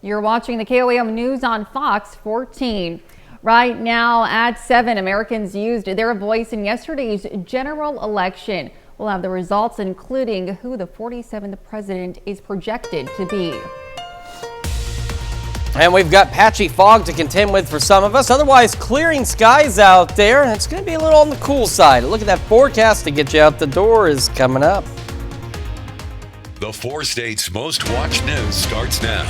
You're watching the KOAM News on Fox 14. Right now at 7, Americans used their voice in yesterday's general election. We'll have the results, including who the 47th president is projected to be. And we've got patchy fog to contend with for some of us. Otherwise, clearing skies out there, and it's going to be a little on the cool side. Look at that forecast to get you out the door is coming up. The 4 states' most watched news starts now.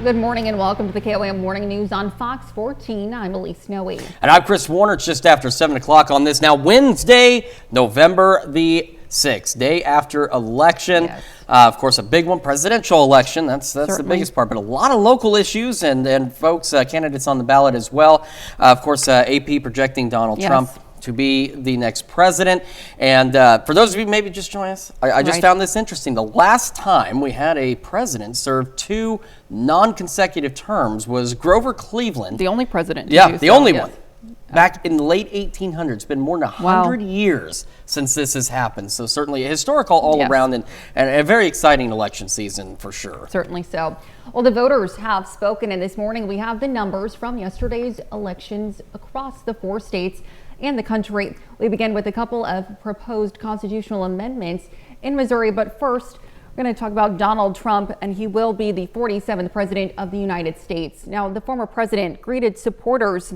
Good morning and welcome to the KOAM Morning News on Fox 14. I'm Elise Snowy. And I'm Chris Warner. It's just after 7 o'clock on this now Wednesday, November the 6th, day after election. Yes. Of course, a big one, presidential election. That's the biggest part, but a lot of local issues and folks, candidates on the ballot as well. Of course, AP projecting Donald Trump to be the next president. And for those of you maybe just joining us, I just found this interesting. The last time we had a president serve 2 non-consecutive terms was Grover Cleveland. The only president. Yeah, the only one. Back in the late 1800s. It's been more than 100 years since this has happened. So certainly a historical all around and a very exciting election season for sure. Certainly so. Well, the voters have spoken, and this morning we have the numbers from yesterday's elections across the 4 states and the country. We begin with a couple of proposed constitutional amendments in Missouri, but first we're going to talk about Donald Trump, and he will be the 47th president of the United States. Now, the former president greeted supporters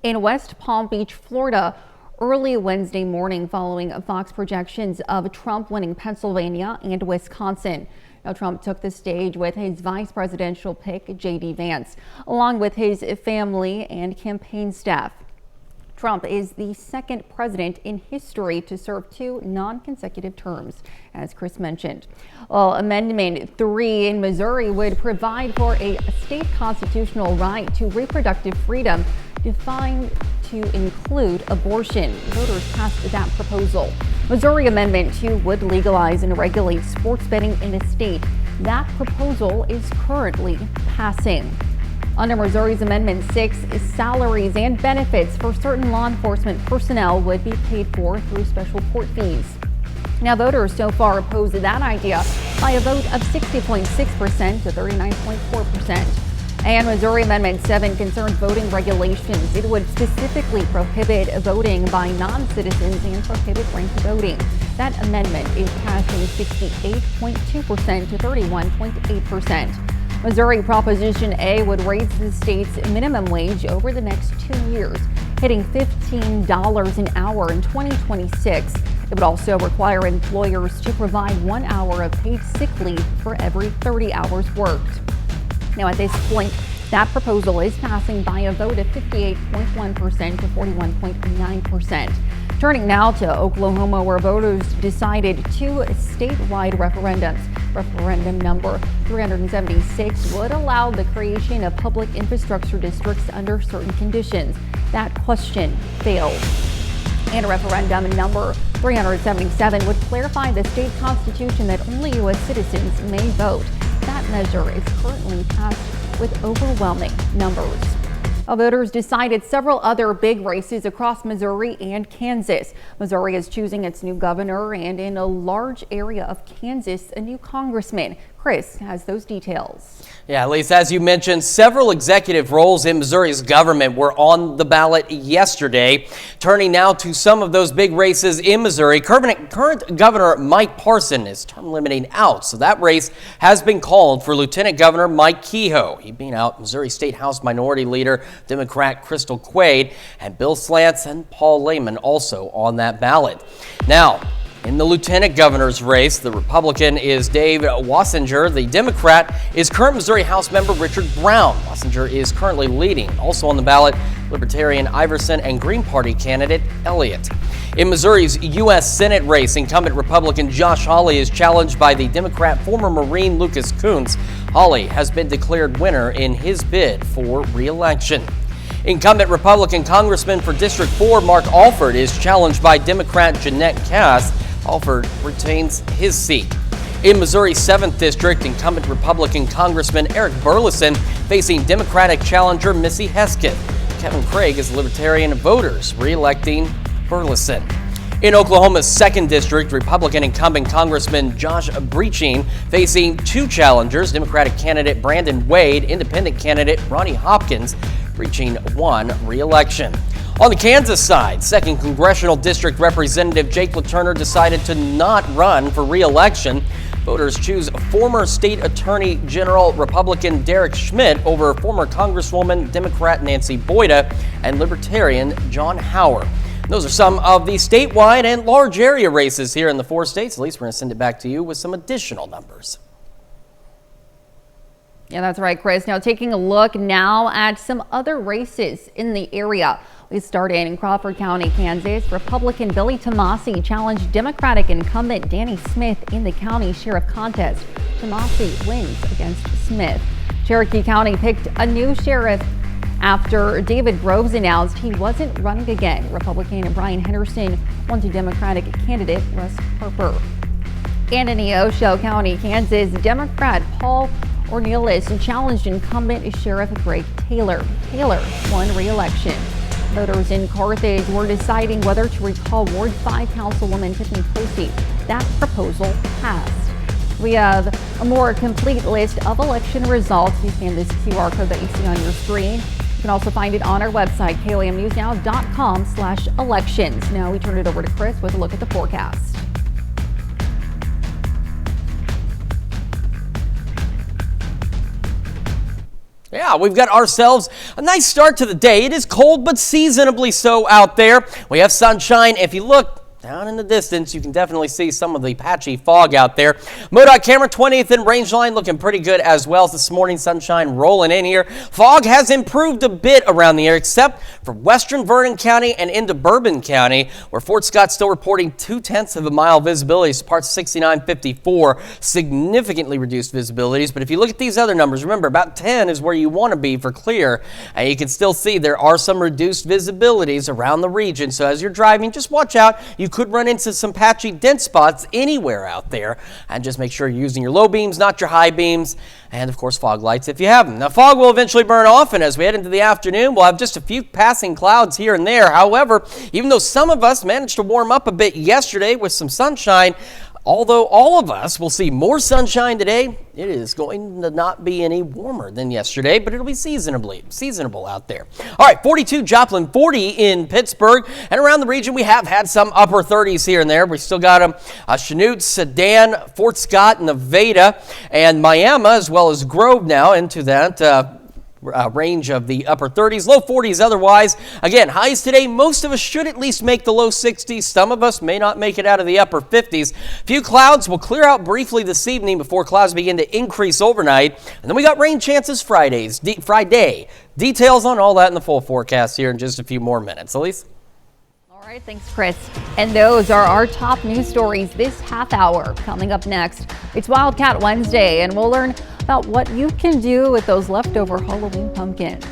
in West Palm Beach, Florida, early Wednesday morning following Fox projections of Trump winning Pennsylvania and Wisconsin. Now, Trump took the stage with his vice presidential pick, J.D. Vance, along with his family and campaign staff. Trump is the second president in history to serve 2 non-consecutive terms, as Chris mentioned. Well, Amendment 3 in Missouri would provide for a state constitutional right to reproductive freedom defined to include abortion. Voters passed that proposal. Missouri Amendment 2 would legalize and regulate sports betting in the state. That proposal is currently passing. Under Missouri's Amendment 6, salaries and benefits for certain law enforcement personnel would be paid for through special court fees. Now, voters so far oppose that idea by a vote of 60.6% to 39.4%. And Missouri Amendment 7 concerns voting regulations. It would specifically prohibit voting by non-citizens and prohibit ranked voting. That amendment is passing 68.2% to 31.8%. Missouri Proposition A would raise the state's minimum wage over the next 2 years, hitting $15 an hour in 2026. It would also require employers to provide 1 hour of paid sick leave for every 30 hours worked. Now, at this point, that proposal is passing by a vote of 58.1% to 41.9%. Turning now to Oklahoma, where voters decided 2 statewide referendums. Referendum number 376 would allow the creation of public infrastructure districts under certain conditions. That question failed. And referendum number 377 would clarify the state constitution that only U.S. citizens may vote. That measure is currently passed with overwhelming numbers. Voters decided several other big races across Missouri and Kansas. Missouri is choosing its new governor, and in a large area of Kansas, a new congressman. Chris has those details. Yeah, Lisa, as you mentioned, several executive roles in Missouri's government were on the ballot yesterday. Turning now to some of those big races in Missouri, current Governor Mike Parson is term limiting out, so that race has been called for Lieutenant Governor Mike Kehoe. He beat out Missouri State House Minority Leader Democrat Crystal Quaid, and Bill Slants and Paul Lehman also on that ballot. Now, in the lieutenant governor's race, the Republican is Dave Wassinger. The Democrat is current Missouri House member Richard Brown. Wassinger is currently leading. Also on the ballot, Libertarian Iverson and Green Party candidate Elliott. In Missouri's U.S. Senate race, incumbent Republican Josh Hawley is challenged by the Democrat former Marine Lucas Kuntz. Hawley has been declared winner in his bid for re-election. Incumbent Republican Congressman for District 4 Mark Alford is challenged by Democrat Jeanette Cass. Alford retains his seat. In Missouri's 7th District, incumbent Republican Congressman Eric Burleson facing Democratic challenger Missy Hesketh. Kevin Craig is Libertarian voters re-electing Burleson. In Oklahoma's 2nd District, Republican incumbent Congressman Josh Breaching facing two challengers, Democratic candidate Brandon Wade, independent candidate Ronnie Hopkins. Breaching won re-election. On the Kansas side, 2nd Congressional District Representative Jake LaTurner decided to not run for re-election. Voters choose former State Attorney General Republican Derek Schmidt over former Congresswoman Democrat Nancy Boyda and Libertarian John Hauer. Those are some of the statewide and large area races here in the 4 states. At least we're going to send it back to you with some additional numbers. Yeah, that's right, Chris. Now taking a look now at some other races in the area. We start in Crawford County, Kansas. Republican Billy Tomasi challenged Democratic incumbent Danny Smith in the county sheriff contest. Tomasi wins against Smith. Cherokee County picked a new sheriff after David Groves announced he wasn't running again. Republican Brian Henderson won to Democratic candidate Russ Harper. And in Neosho County, Kansas, Democrat Paul Ornelas challenged incumbent Sheriff Greg Taylor. Taylor won re-election. Voters in Carthage were deciding whether to recall Ward 5 Councilwoman Tiffany Posey. That proposal passed. We have a more complete list of election results. You scan this QR code that you see on your screen. You can also find it on our website, KOAMnewsnow.com/elections. Now we turn it over to Chris with a look at the forecast. Yeah, we've got ourselves a nice start to the day. It is cold, but seasonably so out there. We have sunshine. If you look down in the distance, you can definitely see some of the patchy fog out there. MoDOT camera 20th and range line looking pretty good as well this morning. Sunshine rolling in here. Fog has improved a bit around the area, except for western Vernon County and into Bourbon County, where Fort Scott's still reporting 0.2 of a mile visibility. So parts 69-54, significantly reduced visibilities. But if you look at these other numbers, remember about 10 is where you want to be for clear. And you can still see there are some reduced visibilities around the region. So as you're driving, just watch out. You could run into some patchy dense spots anywhere out there, and just make sure you're using your low beams, not your high beams, and of course fog lights if you have them. Now fog will eventually burn off, and as we head into the afternoon, we'll have just a few passing clouds here and there. However, even though some of us managed to warm up a bit yesterday with some sunshine, although all of us will see more sunshine today, it is going to not be any warmer than yesterday, but it'll be seasonable out there. All right, 42 Joplin, 40 in Pittsburgh, and around the region we have had some upper 30s here and there. We still got them Chanute, Sedan, Fort Scott, Nevada, and Miami, as well as Grove now into that range of the upper 30s, low 40s otherwise. Again, highs today, most of us should at least make the low 60s. Some of us may not make it out of the upper 50s. Few clouds will clear out briefly this evening before clouds begin to increase overnight. And then we got rain chances Friday. Details on all that in the full forecast here in just a few more minutes. Elise? All right, thanks, Chris. And those are our top news stories this half hour. Coming up next, it's Wildcat Wednesday, and we'll learn about what you can do with those leftover Halloween pumpkins.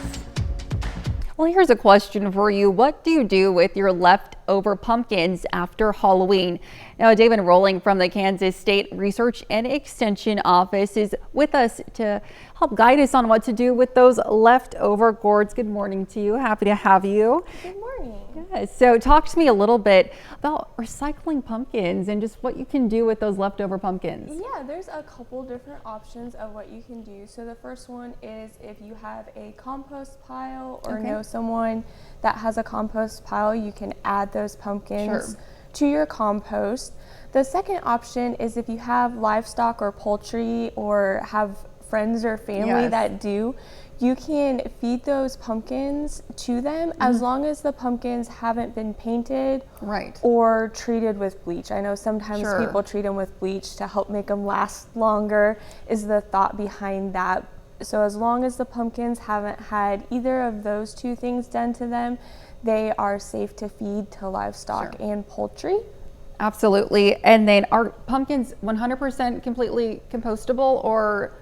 Well, here's a question for you. What do you do with your leftover pumpkins after Halloween? Now, David Rolling from the Kansas State Research and Extension Office is with us to help guide us on what to do with those leftover gourds. Good morning to you. Happy to have you. Good morning. Yes. So talk to me a little bit about recycling pumpkins and just what you can do with those leftover pumpkins. Yeah, there's a couple different options of what you can do. So the first one is if you have a compost pile or know someone that has a compost pile, you can add those pumpkins to your compost. The second option is if you have livestock or poultry or have friends or family that do, you can feed those pumpkins to them as long as the pumpkins haven't been painted or treated with bleach. I know sometimes people treat them with bleach to help make them last longer, is the thought behind that. So as long as the pumpkins haven't had either of those two things done to them, they are safe to feed to livestock and poultry. Absolutely. And then are pumpkins 100% completely compostable, or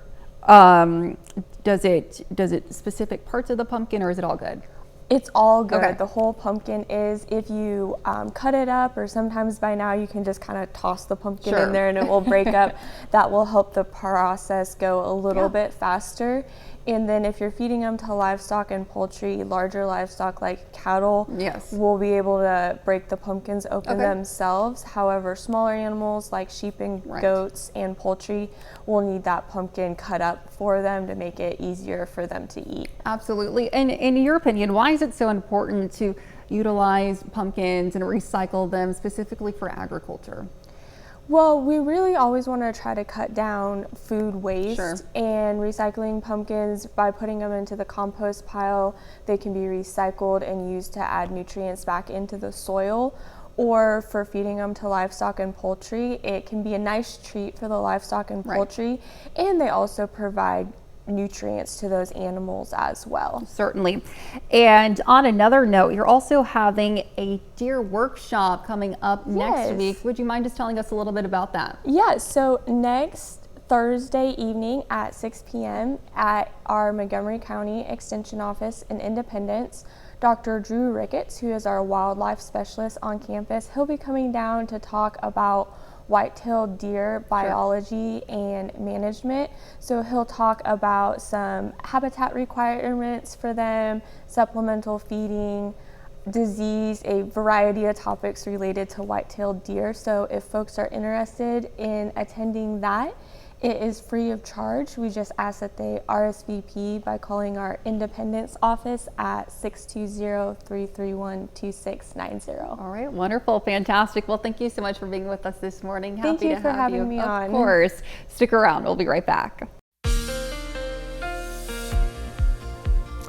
does it specific parts of the pumpkin, or is it all good? It's all good. Okay. The whole pumpkin is, if you cut it up, or sometimes by now you can just kind of toss the pumpkin Sure. in there and it will break up. That will help the process go a little bit faster. And then if you're feeding them to livestock and poultry, larger livestock like cattle Yes. will be able to break the pumpkins open Okay. themselves. However, smaller animals like sheep and Right. goats and poultry will need that pumpkin cut up for them to make it easier for them to eat. Absolutely. And in your opinion, why is it so important to utilize pumpkins and recycle them specifically for agriculture? Well, we really always want to try to cut down food waste, Sure. and recycling pumpkins, by putting them into the compost pile, they can be recycled and used to add nutrients back into the soil. Or for feeding them to livestock and poultry, it can be a nice treat for the livestock and Right. poultry, and they also provide nutrients to those animals as well. Certainly. And on another note, you're also having a deer workshop coming up next Yes. week. Would you mind just telling us a little bit about that? Yeah, so next Thursday evening at 6 p.m. at our Montgomery County Extension Office in Independence, Dr. Drew Ricketts, who is our wildlife specialist on campus, he'll be coming down to talk about white-tailed deer biology and management. So he'll talk about some habitat requirements for them, supplemental feeding, disease, a variety of topics related to white-tailed deer. So if folks are interested in attending that, it is free of charge. We just ask that they RSVP by calling our Independence office at 620-331-2690. All right, wonderful, fantastic. Well, thank you so much for being with us this morning. Thank Happy you to for have having me on. Of course. Stick around. We'll be right back.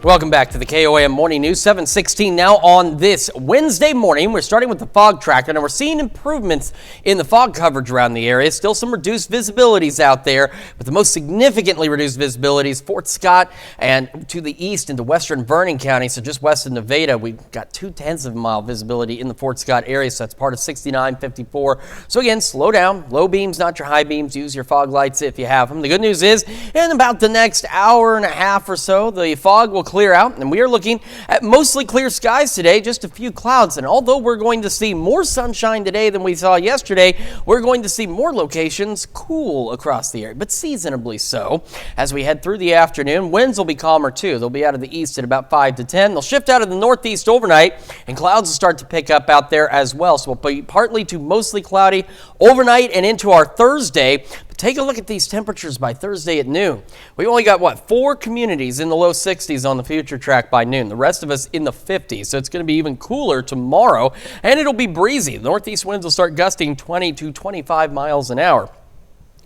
Welcome back to the KOAM Morning News, 7:16 now on this Wednesday morning. We're starting with the fog tracker, and we're seeing improvements in the fog coverage around the area. Still some reduced visibilities out there, but the most significantly reduced visibilities, Fort Scott and to the east into western Vernon County, so just west of Nevada. We've got 0.2 of a mile visibility in the Fort Scott area, so that's part of 6954. So again, slow down. Low beams, not your high beams. Use your fog lights if you have them. The good news is, in about the next hour and a half or so, the fog will clear out, and we are looking at mostly clear skies today, just a few clouds. And although we're going to see more sunshine today than we saw yesterday, we're going to see more locations cool across the area, but seasonably so. As we head through the afternoon, winds will be calmer too. They'll be out of the east at about 5 to 10. They'll shift out of the northeast overnight, and clouds will start to pick up out there as well. So we'll be partly to mostly cloudy overnight and into our Thursday. Take a look at these temperatures by Thursday at noon. We only got, 4 communities in the low 60s on the future track by noon. The rest of us in the 50s. So it's going to be even cooler tomorrow, and it'll be breezy. The northeast winds will start gusting 20 to 25 miles an hour.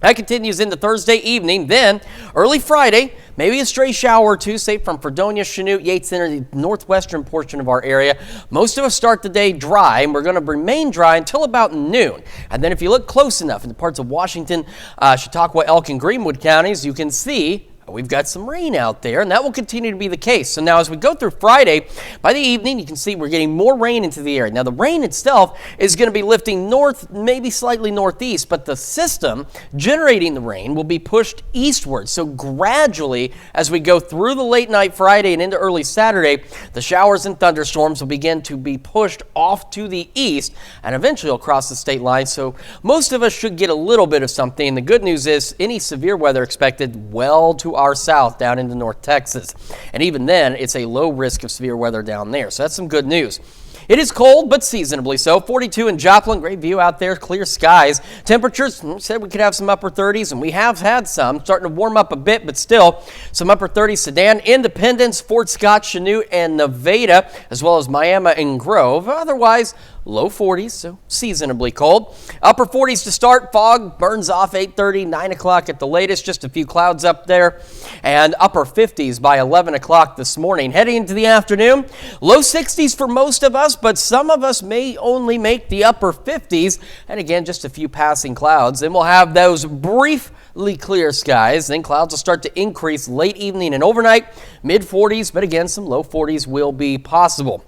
That continues into Thursday evening. Then early Friday, maybe a stray shower or two, safe from Fredonia, Chanute, Yates Center, the northwestern portion of our area. Most of us start the day dry, and we're going to remain dry until about noon. And then if you look close enough in the parts of Washington, Chautauqua, Elk, and Greenwood counties, you can see we've got some rain out there, and that will continue to be the case. So now as we go through Friday, by the evening, you can see we're getting more rain into the area. Now, the rain itself is going to be lifting north, maybe slightly northeast, but the system generating the rain will be pushed eastward. So gradually, as we go through the late night Friday and into early Saturday, the showers and thunderstorms will begin to be pushed off to the east and eventually across the state line. So most of us should get a little bit of something. And the good news is any severe weather expected well to our south down into North Texas. And even then, it's a low risk of severe weather down there. So that's some good news. It is cold, but seasonably so. 42 in Joplin, great view out there, clear skies. Temperatures, said we could have some upper 30s, and we have had some. Starting to warm up a bit, but still some upper 30s. Sedan, Independence, Fort Scott, Chanute, and Nevada, as well as Miami and Grove. Otherwise, low 40s, so seasonably cold. Upper 40s to start. Fog burns off 8:30, 9 o'clock at the latest. Just a few clouds up there. And upper 50s by 11 o'clock this morning. Heading into the afternoon, low 60s for most of us, but some of us may only make the upper 50s. And again, just a few passing clouds. Then we'll have those briefly clear skies. Then clouds will start to increase late evening and overnight. Mid 40s, but again, some low 40s will be possible.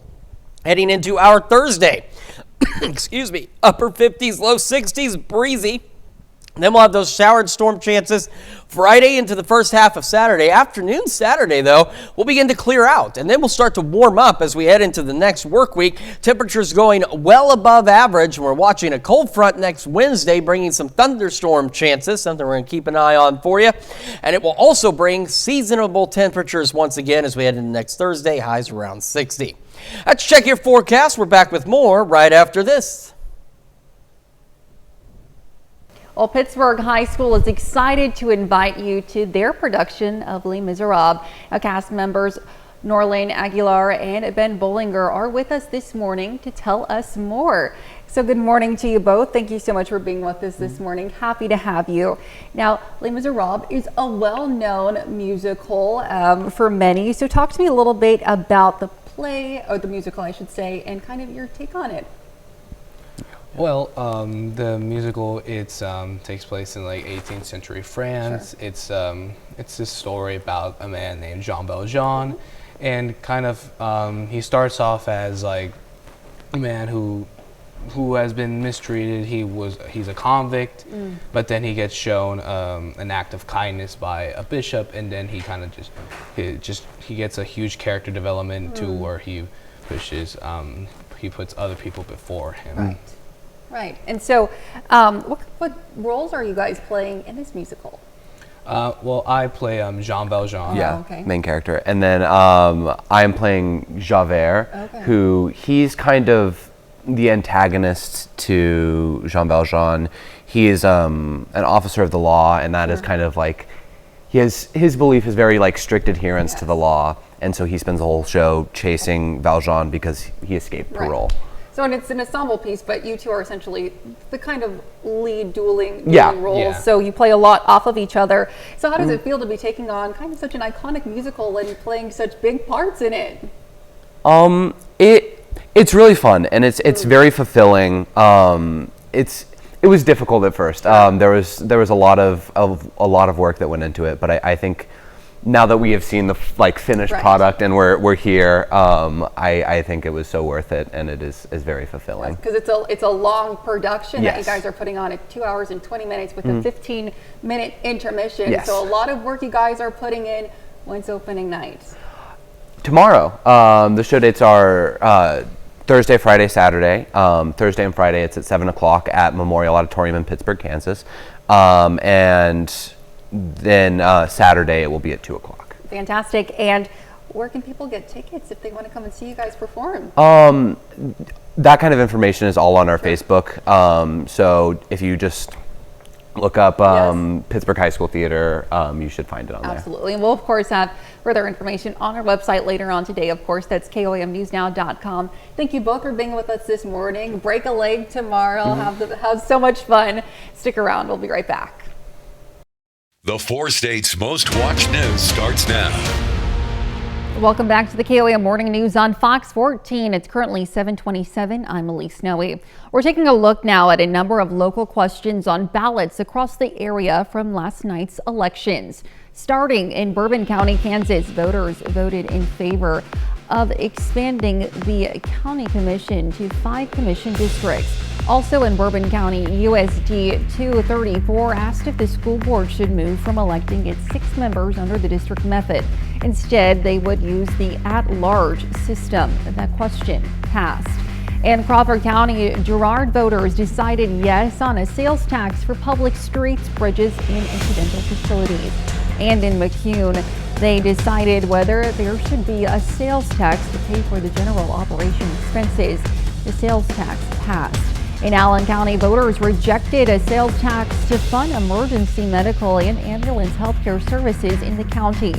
Heading into our Thursday, excuse me, upper 50s, low 60s, breezy. Then we'll have those showered storm chances Friday into the first half of Saturday. Afternoon Saturday, though, we'll begin to clear out, and then we'll start to warm up as we head into the next work week. Temperatures going well above average. We're watching a cold front next Wednesday, bringing some thunderstorm chances, something we're going to keep an eye on for you. And it will also bring seasonable temperatures once again as we head into next Thursday, highs around 60. Let's check your forecast. We're back with more right after this. Well, Pittsburgh High School is excited to invite you to their production of Les Miserables. Cast members Norlane Aguilar and Ben Bollinger are with us this morning to tell us more. So good morning to you both. Thank you so much for being with us this morning. Happy to have you. Now, Les Miserables is a well-known musical for many. So talk to me a little bit about the play, or the musical, I should say, and kind of your take on it. Well, the musical takes place in like 18th century France. Sure. It's this story about a man named Jean Valjean, and kind of he starts off as like a man who has been mistreated. He's a convict, but then he gets shown an act of kindness by a bishop, and then he kind of he gets a huge character development to where he pushes he puts other people before him. Right. Right. And so what roles are you guys playing in this musical? Well, I play Jean Valjean. Yeah, okay. Main character. And then I am playing Javert, who he's kind of the antagonist to Jean Valjean. He is an officer of the law, and that is kind of like, his belief is very like strict adherence to the law. And so he spends the whole show chasing Valjean because he escaped parole. Right. So and it's an ensemble piece, but you two are essentially the kind of lead dueling roles. Yeah. So so you play a lot off of each other. So how does it feel to be taking on kind of such an iconic musical and playing such big parts in it? It's really fun, and it's very fulfilling. It was difficult at first. There was a lot of work that went into it, but I think now that we have seen the finished product and we're here, I think it was so worth it, and it is very fulfilling. Because it's a long production that you guys are putting on at 2 hours and 20 minutes with a 15-minute intermission. Yes. So a lot of work you guys are putting in. When's opening night? Tomorrow. The show dates are Thursday, Friday, Saturday. Thursday and Friday it's at 7 o'clock at Memorial Auditorium in Pittsburgh, Kansas. And then Saturday it will be at 2 o'clock. Fantastic. And where can people get tickets if they want to come and see you guys perform? That kind of information is all on our Facebook. So if you just look up Pittsburgh High School Theater, you should find it on there. Absolutely. And we'll, of course, have further information on our website later on today. Of course, that's KOAMnewsnow.com. Thank you both for being with us this morning. Break a leg tomorrow. Have so much fun. Stick around. We'll be right back. The 4 states' most watched news starts now. Welcome back to the KOAM Morning News on Fox 14. It's currently 7:27. I'm Elise Snowy. We're taking a look now at a number of local questions on ballots across the area from last night's elections. Starting in Bourbon County, Kansas, voters voted in favor of expanding the county commission to 5 commission districts. Also in Bourbon County, USD 234 asked if the school board should move from electing its 6 members under the district method. Instead, they would use the at-large system. That question passed. In Crawford County, Girard voters decided yes on a sales tax for public streets, bridges, and incidental facilities. And in McCune, they decided whether there should be a sales tax to pay for the general operation expenses. The sales tax passed. In Allen County, voters rejected a sales tax to fund emergency medical and ambulance healthcare services in the county.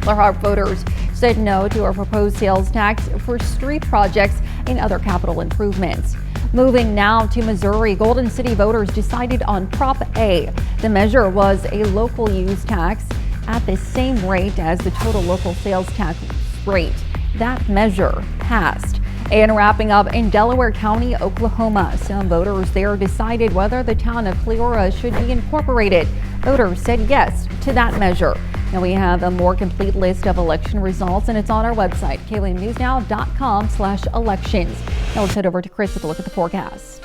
Clark voters said no to a proposed sales tax for street projects and other capital improvements. Moving now to Missouri, Golden City voters decided on Prop A. The measure was a local use tax at the same rate as the total local sales tax rate. That measure passed. And wrapping up in Delaware County, Oklahoma, some voters there decided whether the town of Cleora should be incorporated. Voters said yes to that measure. Now we have a more complete list of election results, and it's on our website, KOAMnewsnow.com/elections. Now let's head over to Chris with a look at the forecast.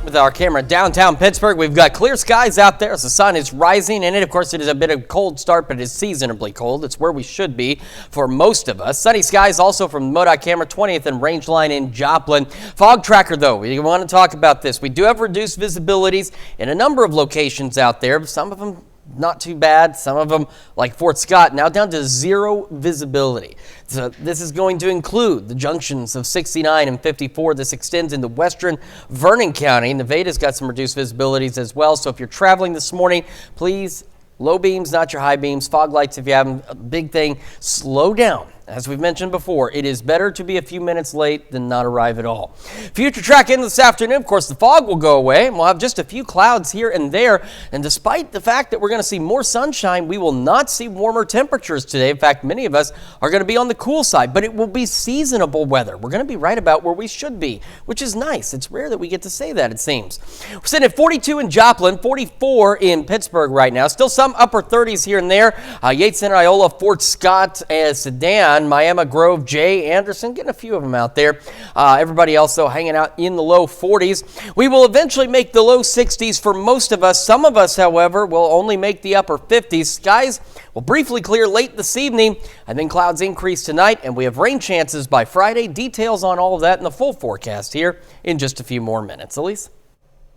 with our camera downtown Pittsburgh. We've got clear skies out there as the sun is rising in it. Of course, it is a bit of a cold start, but it is seasonably cold. It's where we should be for most of us. Sunny skies also from the MoDOT camera 20th and Rangeline in Joplin. Fog tracker, though, we want to talk about this. We do have reduced visibilities in a number of locations out there. Some of them not too bad. Some of them, like Fort Scott, now down to 0 visibility. So this is going to include the junctions of 69 and 54. This extends into western Vernon County. Nevada's got some reduced visibilities as well. So if you're traveling this morning, please, low beams, not your high beams. Fog lights, if you have a big thing, slow down. As we've mentioned before, it is better to be a few minutes late than not arrive at all. Future track in this afternoon, of course, the fog will go away, and we'll have just a few clouds here and there. And despite the fact that we're going to see more sunshine, we will not see warmer temperatures today. In fact, many of us are going to be on the cool side, but it will be seasonable weather. We're going to be right about where we should be, which is nice. It's rare that we get to say that, it seems. We're sitting at 42 in Joplin, 44 in Pittsburgh right now. Still some upper 30s here and there. Yates Center, Iola, Fort Scott, Sedan, Miami, Grove, Jay, Anderson, getting a few of them out there. Everybody else, though, hanging out in the low 40s. We will eventually make the low 60s for most of us. Some of us, however, will only make the upper 50s. Skies will briefly clear late this evening, and then clouds increase tonight, and we have rain chances by Friday. Details on all of that in the full forecast here in just a few more minutes. Elise?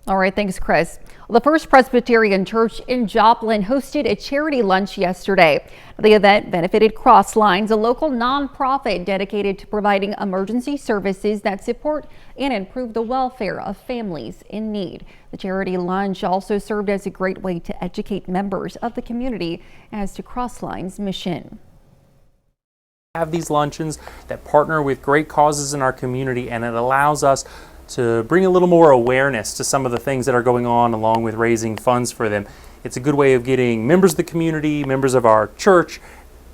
All right, thanks, Chris. Well, the First Presbyterian Church in Joplin hosted a charity lunch yesterday. The event benefited Crosslines, a local nonprofit dedicated to providing emergency services that support and improve the welfare of families in need. The charity lunch also served as a great way to educate members of the community as to Crosslines' mission. Have these luncheons that partner with great causes in our community, and it allows us to bring a little more awareness to some of the things that are going on, along with raising funds for them. It's a good way of getting members of the community, members of our church,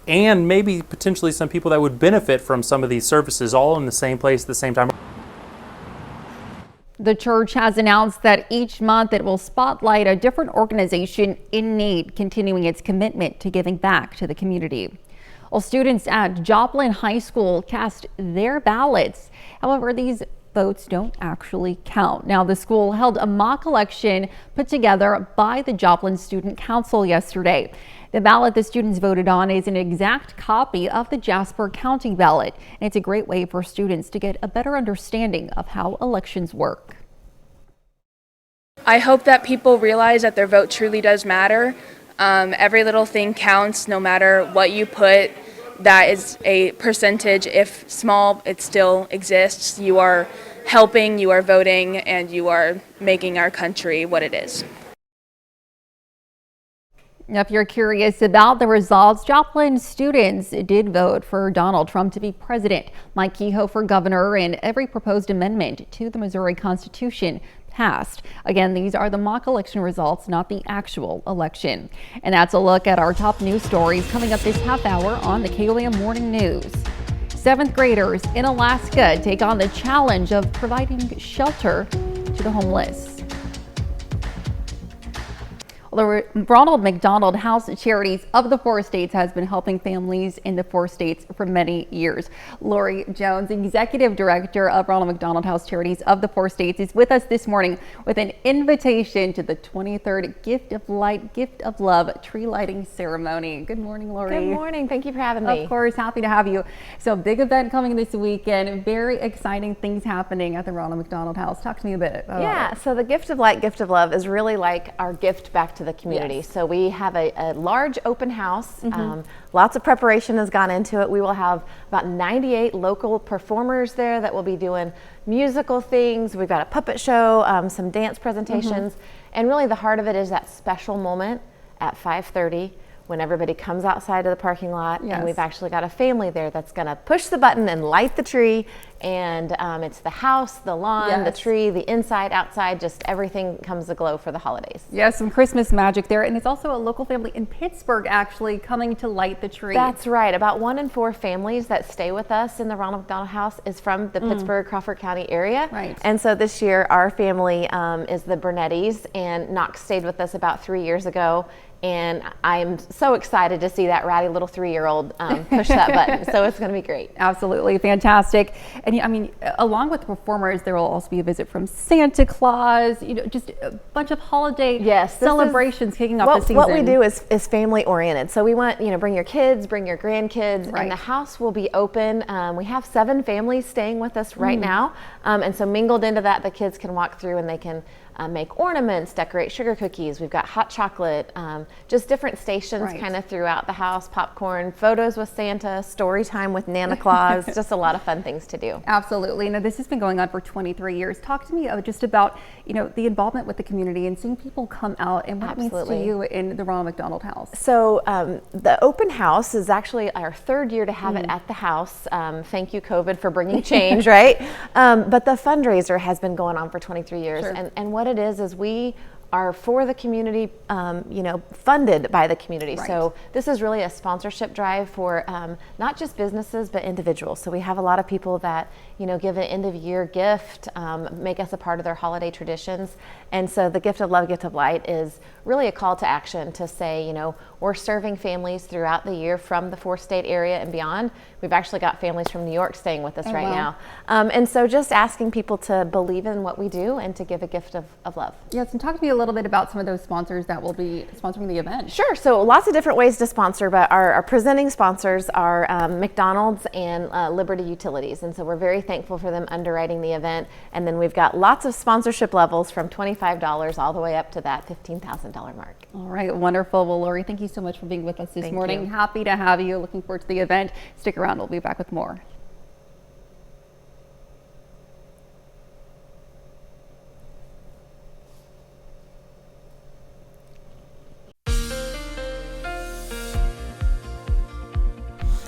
and maybe potentially some people that would benefit from some of these services all in the same place at the same time. The church has announced that each month it will spotlight a different organization in need, continuing its commitment to giving back to the community. Well, students at Joplin High School cast their ballots. However, these votes don't actually count. Now, the school held a mock election put together by the Joplin Student Council yesterday. The ballot the students voted on is an exact copy of the Jasper County ballot, and it's a great way for students to get a better understanding of how elections work. I hope that people realize that their vote truly does matter. Every little thing counts, no matter what you put. That is a percentage. If small, it still exists. You are helping, you are voting, and you are making our country what it is. Now, if you're curious about the results, Joplin students did vote for Donald Trump to be president, Mike Kehoe for governor, and every proposed amendment to the Missouri Constitution passed. Again, these are the mock election results, not the actual election. And that's a look at our top news stories coming up this half hour on the KOAM Morning News. 7th graders in Alaska take on the challenge of providing shelter to the homeless. The Ronald McDonald House Charities of the 4 states has been helping families in the 4 states for many years. Lori Jones, Executive Director of Ronald McDonald House Charities of the 4 states, is with us this morning with an invitation to the 23rd Gift of Light, Gift of Love tree lighting ceremony. Good morning, Lori. Good morning. Thank you for having me. Of course, happy to have you. So, big event coming this weekend. Very exciting things happening at the Ronald McDonald House. Talk to me a bit about it. So the Gift of Light, Gift of Love is really like our gift back to the community. Yes. So we have a large open house. Lots of preparation has gone into it. We will have about 98 local performers there that will be doing musical things. We've got a puppet show, some dance presentations, and really the heart of it is that special moment at 5:30 when everybody comes outside of the parking lot. Yes. And we've actually got a family there that's going to push the button and light the tree. And it's the house, the lawn, the tree, the inside, outside, just everything comes aglow for the holidays. Yes, some Christmas magic there. And it's also a local family in Pittsburgh actually coming to light the tree. That's right. About 1 in 4 families that stay with us in the Ronald McDonald House is from the Pittsburgh, Crawford County area. Right. And so this year our family is the Burnettis, and Knox stayed with us about 3 years ago. And I'm so excited to see that ratty little 3-year-old push that button. So it's going to be great. Absolutely fantastic. And I mean, along with the performers, there will also be a visit from Santa Claus, just a bunch of holiday celebrations kicking off the season. What we do is family oriented. So we want, bring your kids, bring your grandkids, and the house will be open. We have 7 families staying with us right now. And so mingled into that, the kids can walk through and they can make ornaments, decorate sugar cookies. We've got hot chocolate, just different stations kind of throughout the house, popcorn, photos with Santa, story time with Nana Claus, just a lot of fun things to do. Absolutely. Now, this has been going on for 23 years. Talk to me just about, the involvement with the community and seeing people come out and what it means to you in the Ronald McDonald House. So the open house is actually our 3rd year to have it at the house. Thank you, COVID, for bringing change, right? But the fundraiser has been going on for 23 years. And what it is we are for the community, funded by the community. So this is really a sponsorship drive for not just businesses, but individuals. So we have a lot of people that, give an end of year gift, make us a part of their holiday traditions. And so the Gift of Love, Gift of Light is really a call to action to say, we're serving families throughout the year from the 4-state area and beyond. We've actually got families from New York staying with us now. And so just asking people to believe in what we do and to give a gift of love. Yes, and talk to me a little bit about some of those sponsors that will be sponsoring the event. Sure, so lots of different ways to sponsor, but our presenting sponsors are McDonald's and Liberty Utilities. And so we're very thankful for them underwriting the event. And then we've got lots of sponsorship levels from $25 all the way up to that $15,000 mark. All right, wonderful. Well, Lori, thank you so much for being with us this morning. Happy to have you. Looking forward to the event. Stick around. We'll be back with more.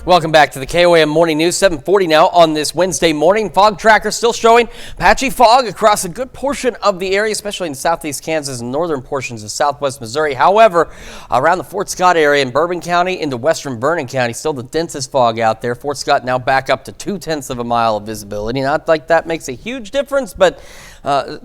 Welcome back to the KOAM Morning News, 7:40 now on this Wednesday morning. Fog tracker still showing patchy fog across a good portion of the area, especially in southeast Kansas and northern portions of southwest Missouri. However, around the Fort Scott area in Bourbon County into western Vernon County, still the densest fog out there. Fort Scott now back up to 0.2 of a mile of visibility. Not like that makes a huge difference, but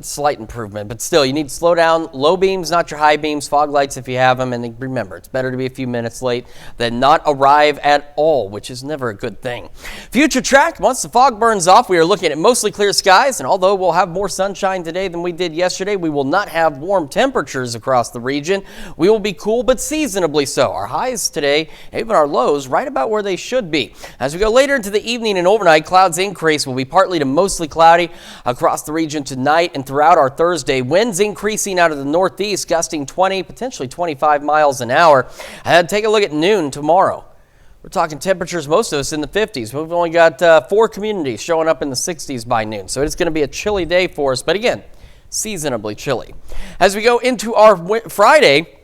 slight improvement. But still, you need to slow down. Low beams, not your high beams. Fog lights if you have them. And remember, it's better to be a few minutes late than not arrive at all, which is never a good thing. Future track, once the fog burns off, we are looking at mostly clear skies. And although we'll have more sunshine today than we did yesterday, we will not have warm temperatures across the region. We will be cool, but seasonably so. Our highs today, even our lows, right about where they should be. As we go later into the evening and overnight, clouds increase. Will be partly to mostly cloudy across the region tonight and throughout our Thursday. Winds increasing out of the northeast, gusting 20, potentially 25 miles an hour. And take a look at noon tomorrow. We're talking temperatures, most of us in the 50s. We've only got 4 communities showing up in the 60s by noon. So it's going to be a chilly day for us. But again, seasonably chilly. As we go into our Friday,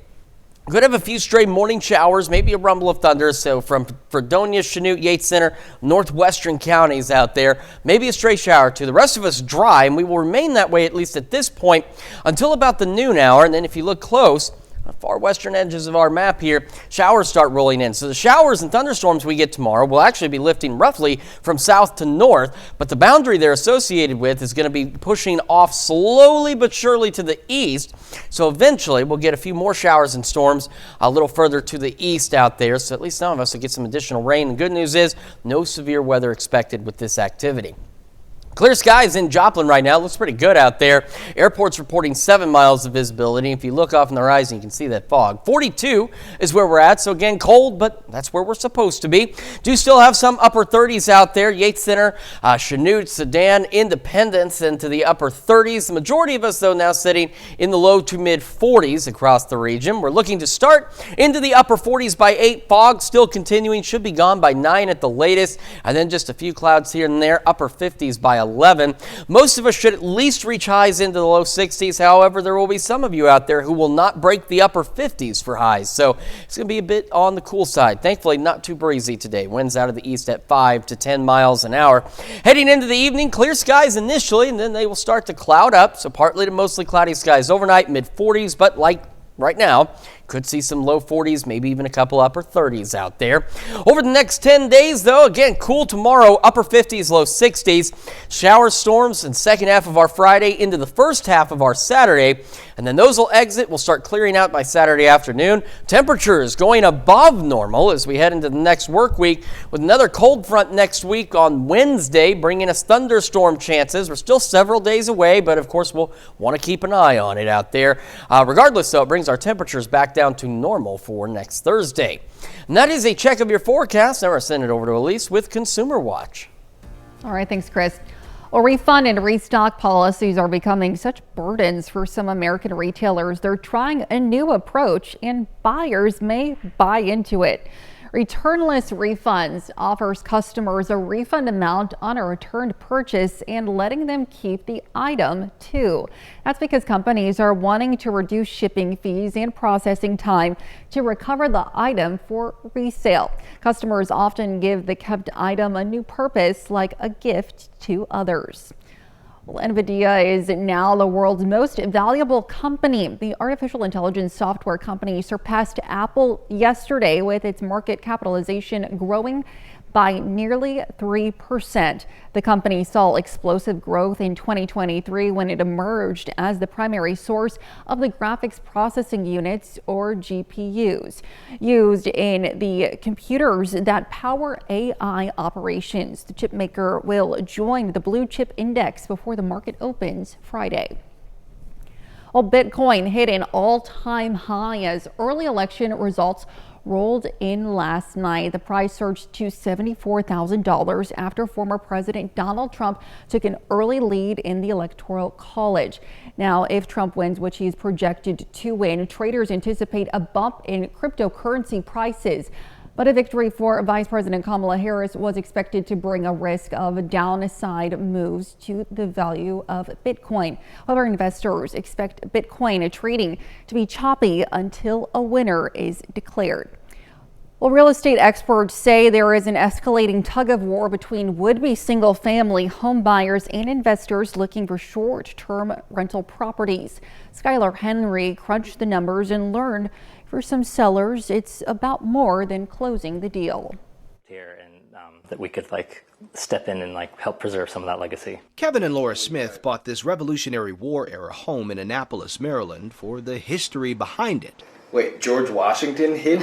could have a few stray morning showers, maybe a rumble of thunder. So from Fredonia, Chanute, Yates Center, northwestern counties out there, maybe a stray shower too. The rest of us dry, and we will remain that way at least at this point until about the noon hour. And then if you look close, on far western edges of our map here, showers start rolling in. So the showers and thunderstorms we get tomorrow will actually be lifting roughly from south to north, but the boundary they're associated with is going to be pushing off slowly but surely to the east. So eventually we'll get a few more showers and storms a little further to the east out there. So at least some of us will get some additional rain. The good news is no severe weather expected with this activity. Clear skies in Joplin right now. Looks pretty good out there. Airport's reporting 7 miles of visibility. If you look off on the horizon, you can see that fog. 42 is where we're at. So again, cold, but that's where we're supposed to be. Do still have some upper 30s out there. Yates Center, Chanute, Sedan, Independence into the upper 30s. The majority of us, though, now sitting in the low to mid 40s across the region. We're looking to start into the upper 40s by 8. Fog still continuing. Should be gone by 9 at the latest. And then just a few clouds here and there. Upper 50s by 11. Most of us should at least reach highs into the low 60s. However, there will be some of you out there who will not break the upper 50s for highs. So it's going to be a bit on the cool side. Thankfully, not too breezy today. Winds out of the east at 5 to 10 miles an hour. Heading into the evening, clear skies initially, and then they will start to cloud up. So partly to mostly cloudy skies overnight, mid 40s, but like right now, Could see some low 40s, maybe even a couple upper 30s out there. Over the next 10 days, though, again, cool tomorrow, upper 50s, low 60s. Shower storms in second half of our Friday into the first half of our Saturday. And then those will exit. We'll start clearing out by Saturday afternoon. Temperatures going above normal as we head into the next work week with another cold front next week on Wednesday, bringing us thunderstorm chances. We're still several days away, but of course we'll want to keep an eye on it out there. Regardless, though, it brings our temperatures back down to normal for next Thursday. And that is a check of your forecast. Now we're sending it over to Elise with Consumer Watch. All right, thanks, Chris. Well, refund and restock policies are becoming such burdens for some American retailers. They're trying a new approach and buyers may buy into it. Returnless Refunds offers customers a refund amount on a returned purchase and letting them keep the item too. That's because companies are wanting to reduce shipping fees and processing time to recover the item for resale. Customers often give the kept item a new purpose, like a gift to others. Well, NVIDIA is now the world's most valuable company. The artificial intelligence software company surpassed Apple yesterday with its market capitalization growing by nearly 3%. The company saw explosive growth in 2023 when it emerged as the primary source of the graphics processing units, or GPUs, used in the computers that power AI operations. The chip maker will join the blue chip index before the market opens Friday. Well, Bitcoin hit an all-time high as early election results rolled in last night. The price surged to $74,000 after former President Donald Trump took an early lead in the Electoral College. Now, if Trump wins, which he is projected to win, traders anticipate a bump in cryptocurrency prices. But a victory for Vice President Kamala Harris was expected to bring a risk of downside moves to the value of Bitcoin. However, investors expect Bitcoin trading to be choppy until a winner is declared. Well, real estate experts say there is an escalating tug of war between would-be single-family home buyers and investors looking for short-term rental properties. Skylar Henry crunched the numbers and learned for some sellers, it's about more than closing the deal. Here and that we could step in and help preserve some of that legacy. Kevin and Laura Smith bought this Revolutionary War era home in Annapolis, Maryland for the history behind it. Wait, George Washington hid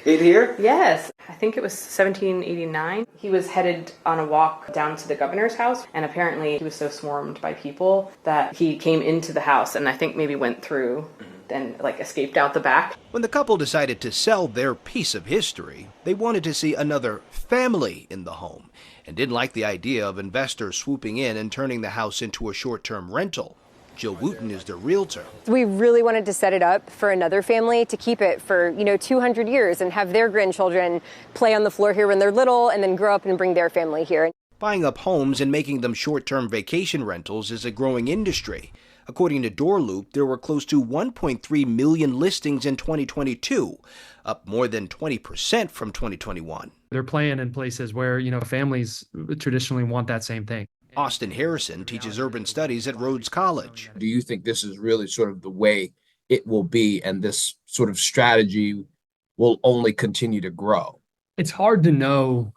here? Yes, I think it was 1789. He was headed on a walk down to the governor's house, and apparently he was so swarmed by people that he came into the house and I think maybe went through and escaped out the back. When the couple decided to sell their piece of history, they wanted to see another family in the home and didn't like the idea of investors swooping in and turning the house into a short-term rental. Jill Wooten is the realtor. We really wanted to set it up for another family to keep it for, 200 years and have their grandchildren play on the floor here when they're little and then grow up and bring their family here. Buying up homes and making them short-term vacation rentals is a growing industry. According to Doorloop, there were close to 1.3 million listings in 2022, up more than 20% from 2021. They're playing in places where, families traditionally want that same thing. Austin Harrison teaches urban studies at Rhodes College. Do you think this is really sort of the way it will be, and this sort of strategy will only continue to grow? It's hard to know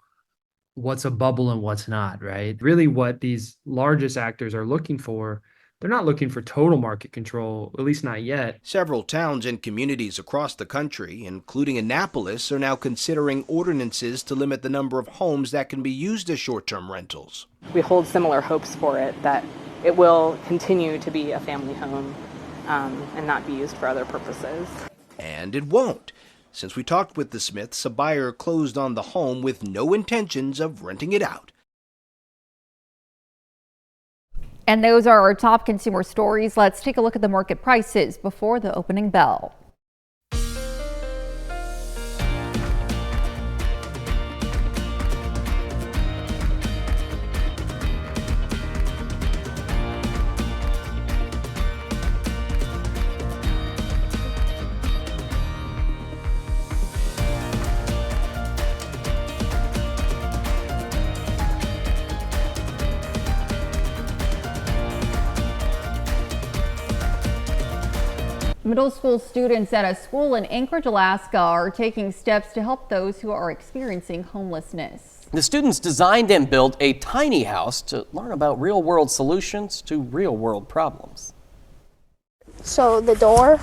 what's a bubble and what's not, right? Really what these largest actors are looking for, they're not looking for total market control, at least not yet. Several towns and communities across the country, including Annapolis, are now considering ordinances to limit the number of homes that can be used as short-term rentals. We hold similar hopes for it, that it will continue to be a family home and not be used for other purposes. And it won't. Since we talked with the Smiths, a buyer closed on the home with no intentions of renting it out. And those are our top consumer stories. Let's take a look at the market prices before the opening bell. Middle school students at a school in Anchorage, Alaska are taking steps to help those who are experiencing homelessness. The students designed and built a tiny house to learn about real-world solutions to real-world problems. So the door,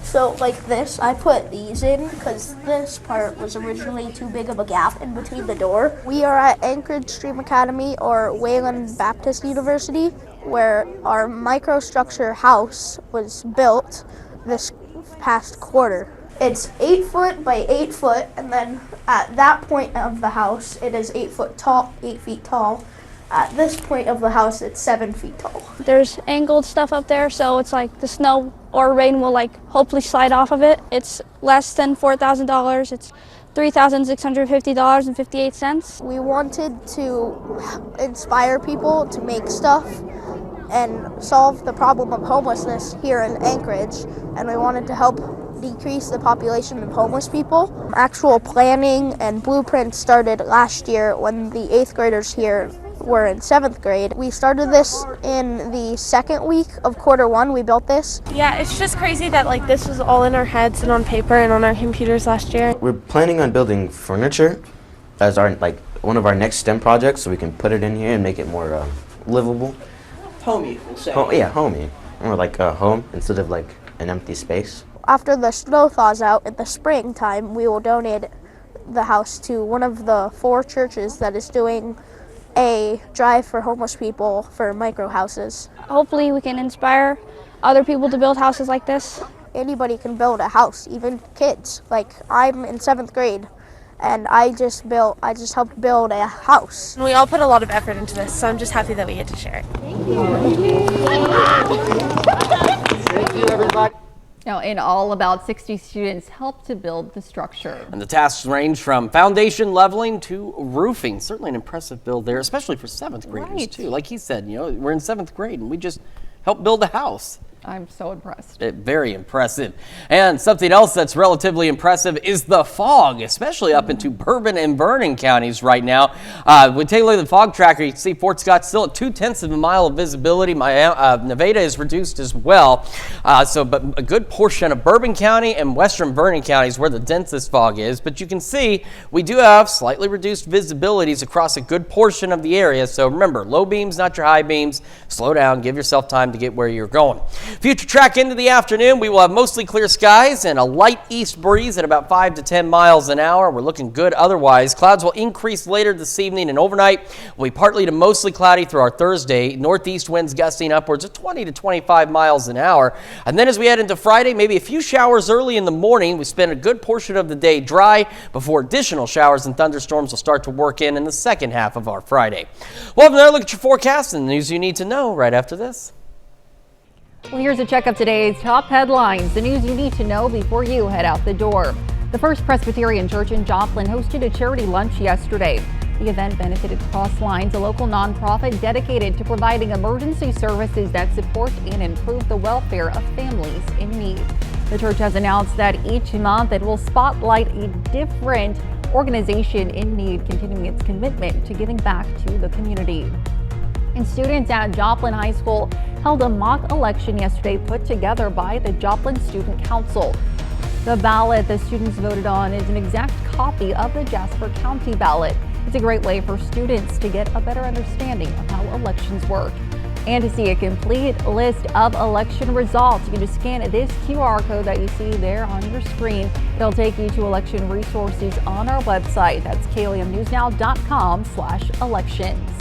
so like this, I put these in because this part was originally too big of a gap in between the door. We are at Anchorage Stream Academy or Wayland Baptist University, where our microstructure house was built this past quarter. It's 8 foot by 8 foot, and then at that point of the house, it is 8 feet tall. At this point of the house, it's 7 feet tall. There's angled stuff up there, so it's like the snow or rain will like hopefully slide off of it. It's less than $4,000. It's $3,650.58. We wanted to inspire people to make stuff and solve the problem of homelessness here in Anchorage, and we wanted to help decrease the population of homeless people. Actual planning and blueprints started last year when the 8th graders here were in 7th grade. We started this in the 2nd week of quarter 1. We built this. Yeah, it's just crazy that like this was all in our heads and on paper and on our computers last year. We're planning on building furniture as our one of our next STEM projects, so we can put it in here and make it more livable. Homey, we'll say. Yeah, homey. More like a home instead of like an empty space. After the snow thaws out in the springtime, we will donate the house to one of the 4 churches that is doing a drive for homeless people for micro houses. Hopefully we can inspire other people to build houses like this. Anybody can build a house, even kids. Like I'm in 7th grade and I just helped build a house. We all put a lot of effort into this, so I'm just happy that we get to share it. Thank you, everybody. Now, in all, about 60 students helped to build the structure. And the tasks range from foundation leveling to roofing. Certainly an impressive build there, especially for 7th graders, too. Like he said, you know, we're in 7th grade and we just helped build a house. I'm so impressed. Very impressive. And something else that's relatively impressive is the fog, especially up into Bourbon and Vernon counties right now. We take a look at the fog tracker. You can see Fort Scott still at 0.2 of a mile of visibility. Nevada is reduced as well. But a good portion of Bourbon County and western Vernon counties where the densest fog is. But you can see we do have slightly reduced visibilities across a good portion of the area. So remember, low beams, not your high beams. Slow down. Give yourself time to get where you're going. Future track into the afternoon, we will have mostly clear skies and a light east breeze at about 5 to 10 miles an hour. We're looking good otherwise. Clouds will increase later this evening and overnight will be partly to mostly cloudy through our Thursday. Northeast winds gusting upwards of 20 to 25 miles an hour. And then as we head into Friday, maybe a few showers early in the morning. We spend a good portion of the day dry before additional showers and thunderstorms will start to work in the second half of our Friday. We'll have another look at your forecast and the news you need to know right after this. Well, here's a check of today's top headlines, the news you need to know before you head out the door. The First Presbyterian Church in Joplin hosted a charity lunch yesterday. The event benefited Crosslines, a local nonprofit dedicated to providing emergency services that support and improve the welfare of families in need. The church has announced that each month it will spotlight a different organization in need, continuing its commitment to giving back to the community. And students at Joplin High School held a mock election yesterday put together by the Joplin Student Council. The ballot the students voted on is an exact copy of the Jasper County ballot. It's a great way for students to get a better understanding of how elections work. And to see a complete list of election results, you can just scan this QR code that you see there on your screen. It'll take you to election resources on our website. That's KLMNewsNow.com/elections.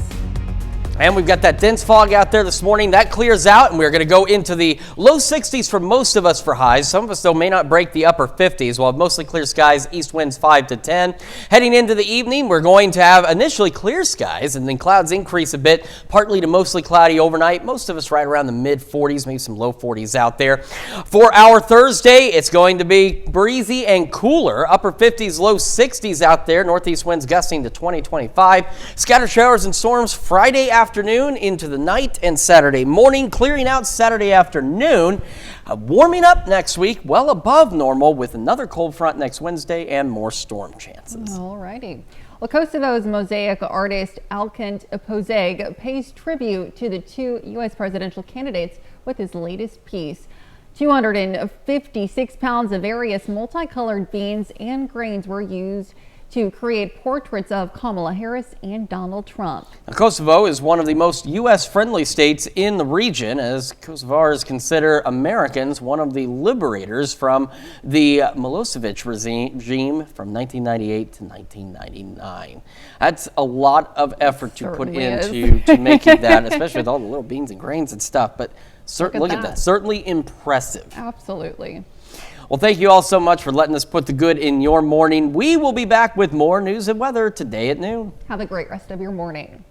And we've got that dense fog out there this morning. That clears out, and we're going to go into the low 60s for most of us for highs. Some of us, though, may not break the upper 50s. We'll have mostly clear skies, east winds 5 to 10. Heading into the evening, we're going to have initially clear skies, and then clouds increase a bit, partly to mostly cloudy overnight. Most of us right around the mid-40s, maybe some low 40s out there. For our Thursday, it's going to be breezy and cooler. Upper 50s, low 60s out there. Northeast winds gusting to 20-25. Scattered showers and storms Friday afternoon into the night and Saturday morning, clearing out Saturday afternoon, warming up next week, well above normal with another cold front next Wednesday and more storm chances. All righty. Well, Kosovo's mosaic artist Alkent Pozeg pays tribute to the 2 U.S. presidential candidates with his latest piece. 256 pounds of various multicolored beans and grains were used to create portraits of Kamala Harris and Donald Trump. Now, Kosovo is one of the most U.S.-friendly states in the region, as Kosovars consider Americans one of the liberators from the Milosevic regime from 1998 to 1999. That's a lot of effort to put into making that, especially with all the little beans and grains and stuff. But look at that. Certainly impressive. Absolutely. Well, thank you all so much for letting us put the good in your morning. We will be back with more news and weather today at noon. Have a great rest of your morning.